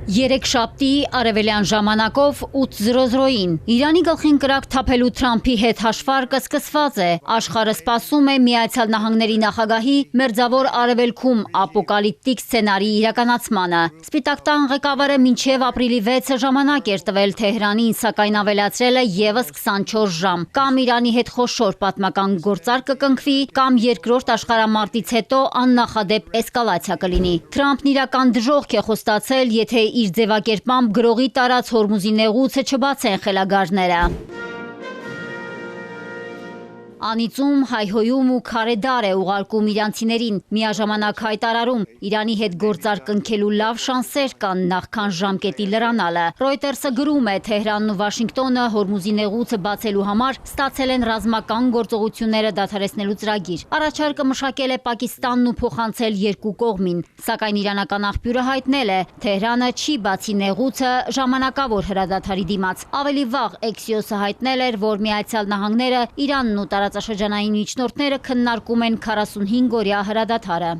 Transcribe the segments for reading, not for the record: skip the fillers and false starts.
Երեքշաբթի արևելյան ժամանակով 8:00-ին Իրանի գլխին կրակ թափելու Թրամփի հետ հաշվարկը սկսված է։ Աշխարհը սպասում է Միացյալ Նահանգների նախագահի Մերձավոր Արևելքում ապոկալիպտիկ սցենարի իրականացմանը։ Սպիտակ տան ղեկավարը մինչև ապրիլի 6-ը ժամանակ էր տվել Թեհրանին, սակայն ավելացրել է ևս 24 ժամ։ Կամ Իրանի հետ խոշոր պատմական գործարք կկնքվի, կամ երկրորդ աշխարհամարտից հետո աննախադեպ էսկալացիա կլինի։ Թրամփն իրական դժոխք է խոստացել, եթե իր ձևակերպմամբ գրողի տարած Հորմուզի նեղուցը չբացեն խելագարները։ Անիծում, հայհոյում ու քարեդար է ուղարկում իրանցիներին, միաժամանակ հայտարարում Իրանի հետ գործարք կնքելու լավ շանսեր կան նախքան ժամկետի լրանալը։ Reuters-ը գրում է Թեհրանն ու Վաշինգտոնը Հորմուզի նեղուցը բացելու համար ստացել են ռազմական գործողությունները դադարեցնելու ծրագիր։ Առաջարկը մշակել է Պակիստանն ու փոխանցել երկու կողմին, սակայն իրանական աղբյուրը հայտնել է Թեհրանը չի բացի նեղուցը ժամանակավոր հրադադարի դիմաց։ Ավելի վաղ Axios-ը հայտնել էր, որ Միացյալ Նահանգները Իրանն ու տարածաշրջանային միջնորդները քննարկում են 45-օրյա հրադադարը։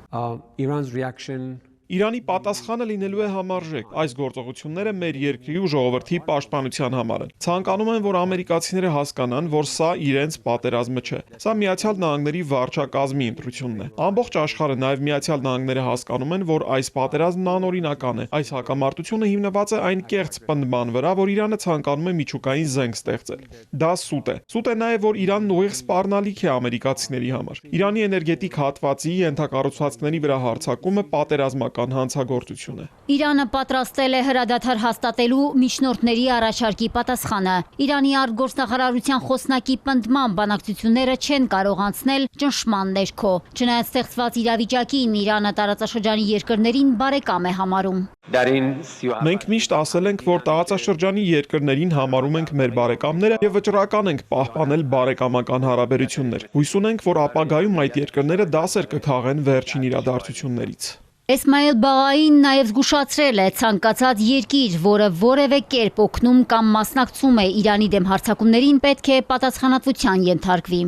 Իրանի պատասխանը լինելու է համարժեք։ Այս գործողությունները մեր երկրի ու ժողովրդի պաշտպանության համար են։ Ցանկանում են, որ ամերիկացիները հասկանան, որ սա իրենց պատերազմը չէ։ Սա Միացյալ Նահանգների վարչակազմի ընտրությունն է։ Ամբողջ աշխարհը, նաև Միացյալ Նահանգները հասկանում են, որ այս պատերազմն անօրինական է։ Այս հակամարտությունը հիմնված է այն կեղծ պնդման վրա, որ Իրանը ցանկանում է միջուկային զենք ստեղծել։ Դա սուտ է։ Սուտ է նաև, որ Իրանն ուղիղ սպառնալիք է ամերիկացիների համար։ Իրանի էներգետիկ հատվածի ենթակառուցվածքների վրա հարձակումը պատերազմական հանցագործություն է։ Իրանը պատրաստել է հրադադար հաստատելու միջնորդների առաջարկի պատասխանը։ Իրանի արտգործնախարարության խոսնակի պնդման բանակցությունները չեն կարող անցնել ճնշման ներքո։ Չնայած ստեղծված իրավիճակին Իրանը տարածաշրջանի երկրներին բարեկամ է համարում։ Մենք միշտ ասել ենք, որ տարածաշրջանի երկրներին համարում ենք մեր բարեկամները եւ վճռական ենք պահպանել բարեկամական հարաբերություններ։ Հույս ունենք, որ ապագայում այդ երկրները դասեր կքաղեն վերջին իրադարձություններից։ Էսմայել Բաղային նաև զգուշացրել է ցանկացած երկիր, որը որևէ կերպ օգնում կամ մասնակցում է Իրանի դեմ հարձակումներին, պետք է պատասխանատվության ենթարկվի։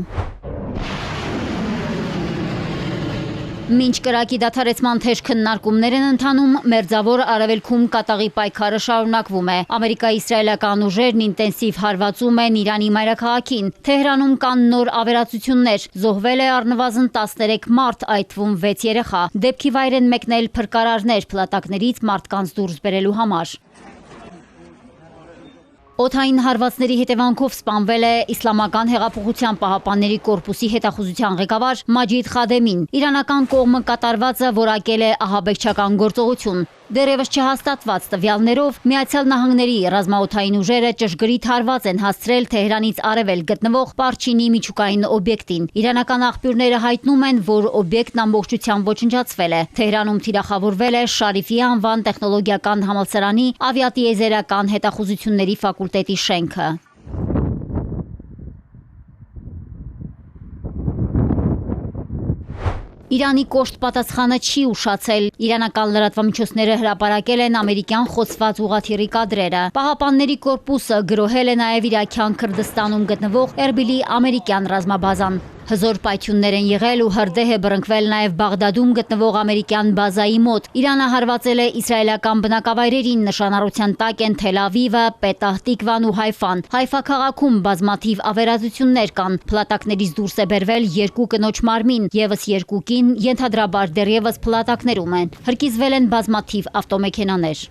Մինչ կրակի դադարեցման թեժ քննարկումներ են ընթանում, Մերձավոր Արևելքում կատաղի պայքարը շարունակվում է։ Ամերիկա-իսրայելական ուժերն ինտենսիվ հարվածում են Իրանի մայրաքաղաքին։ Թեհրանում կան նոր ավերածություններ։ Զոհվել է առնվազն 13 մարդ, այդ թվում 6 երեխա։ Դեպքի վայր են մեկնել փրկարարներ փլատակներից մարդկանց դուրս բերելու համար։ Օդային հարվածների հետևանքով սպանվել է Իսլամական հեղափոխության պահապանների կորպուսի հետախուզության ղեկավար Մաջիդ Խադեմին։ Իրանական կողմը կատարվածը որակել է ահաբեկչական գործողություն։ Դեռևս չհաստատված տվյալներով Միացյալ Նահանգների ռազմաօդային ուժերը ճշգրիտ հարված են հասցրել Թեհրանից արևել գտնվող Պարչինի միջուկային օբյեկտին։ Իրանական աղբյուրները հայտնում են, որ օբյեկտն ամբողջությամբ ոչնչացվել է։ Թեհրանում թիրախավորվել է Շարիֆի անվան տեխնոլոգիական համալսարանի ավիատիեզերական հետախուզությունների ֆակուլտետի շենքը։ Իրանի կոշտ պատասխանը չի ուշացել։ Իրանական լրատվամիջոցները հրապարակել են ամերիկյան խոցված ուղղաթիռի կադրերը։ Պահապանների կորպուսը գրոհել է նաև Իրաքյան Քրդստանում գտնվող Էրբիլի ամերիկյան ռազմաբազան։ Հզոր պայթյուններ են եղել ու հրդեհ է բռնկվել նաև Բաղդադում գտնվող ամերիկյան բազայի մոտ։ Իրանը հարվածել է իսրայելական բնակավայրերին, նշանառության տակ են Թել Ավիվը, Պետահ Տիկվան ու Հայֆան։ Հայֆա քաղաքում բազմաթիվ ավերածություններ կան։ Փլատակներից դուրս է բերվել 2 կնոջ մարմին, ևս 2 կին ենթադրաբար դեռևս փլատակներում են։ Հրկիզվել են բազմաթիվ ավտոմեքենաներ։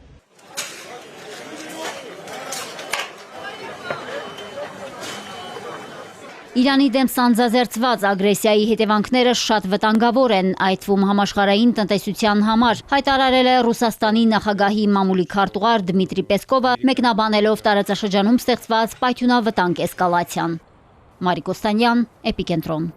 Իրանի դեմ սանձազերծված ագրեսիայի հետևանքները շատ վտանգավոր են, այդ թվում համաշխարհային տնտեսության համար, հայտարարել է Ռուսաստանի նախագահի մամուլի քարտուղար Դմիտրի Պեսկովը, մեկնաբանելով տարածաշրջանում ստեղծված պայթյունավտանգ էսկալացիան։ Մարիկ Օստանյան, Էպիկենտրոն։